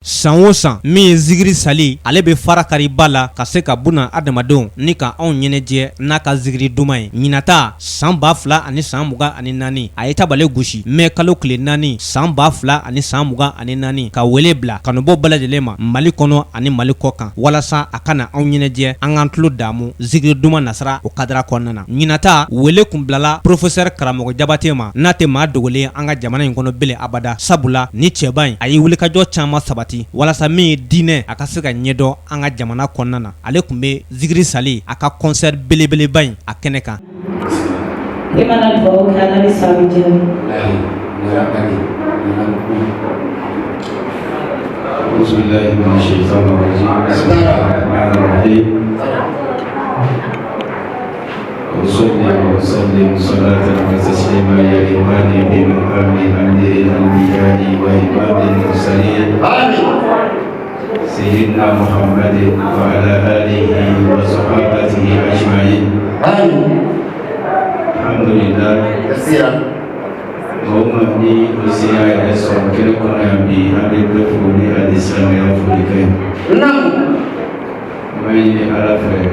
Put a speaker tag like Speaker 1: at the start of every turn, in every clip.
Speaker 1: San o san min ye zigiri sali ale bɛ fara kariba la ka se ka buna adamadenw ni ka anw ɲɛnajɛ n'a ka zigiri duman ye ɲinata san 2000 ani san 24 a ye tabale gosi mai kalo tile 4 san 2000 ani san 24 ka wele bila kanubɔ bɛɛ lajɛlen ma Mali kɔnɔ ani Mali kɔ kan walasa a kana anw ɲɛnajɛ an k'an tulo damu zigiri duman nasara o kadira kɔnɔna na ɲinata wele kun bilala professeur karamɔgɔ Jabate ma n'a tɛ maa dogolen an ka jamana in kɔnɔ bele abada sabula ni cɛba in a ye wulikajɔ caman sabati walasa min ye diinɛ a ka se ka ɲɛdɔn an ka jamana kɔnɔna na ale kun bɛ zigiri sali a ka concert belebeleba in a kɛnɛ kan.
Speaker 2: وصلي وسلم صلاة وتسليما يا إيماني بمقام أمير الأنبياء وإمام المرسلين سيدنا محمد وعلى آله وصحابته أجمعين. الحمد لله كثيرا وأمني وسيا يسوع كلكم أبي أبي بفولي الإسلام يفولي نعم ما يني على فيه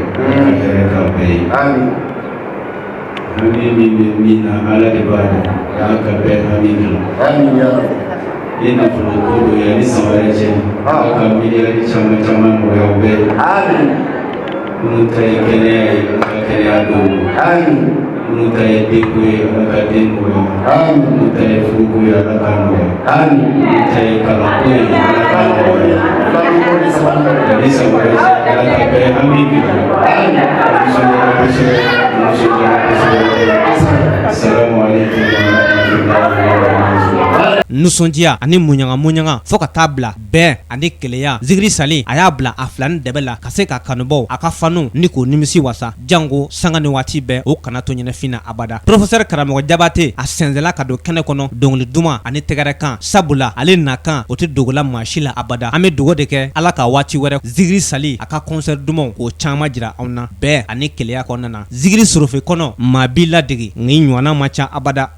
Speaker 2: آمين Amin mina ala ibada ya ka be amin ya ina fulo ya ni sawaje aka miliyan chama mo ya be amin mutai kene ado amin mutai biku aka demo amin mutai fuku ya aka no amin mutai kala ko aka no ni sawaje aka be amin
Speaker 1: Nusɔndiya ani muɲaŋa fo ka taa bila bɛn ani keleya zigiri sali a y'a bila a filani dɛbɛ la ka se ka kanubaw a ka fanu ni k'o nimisi wasa jango sanga ni waati bɛɛ o kana to ɲɛnɛfin abada. Professeur karamɔgɔ Jabate a sɛnsɛnla ka don kɛnɛ kɔnɔ dɔnkili duman ani tɛgɛrɛ kan sabula ale na kan o tɛ dogola maa si la abada. An bɛ dogo de kɛ ala ka waati wɛrɛ zigiri sali a ka concert dumanw k'o caman jira anw na bɛn ani keleya kɔnɔna na zigiri sorofe kɔnɔ maa b'i ladege nka i ɲɔgɔnna ma ca abada.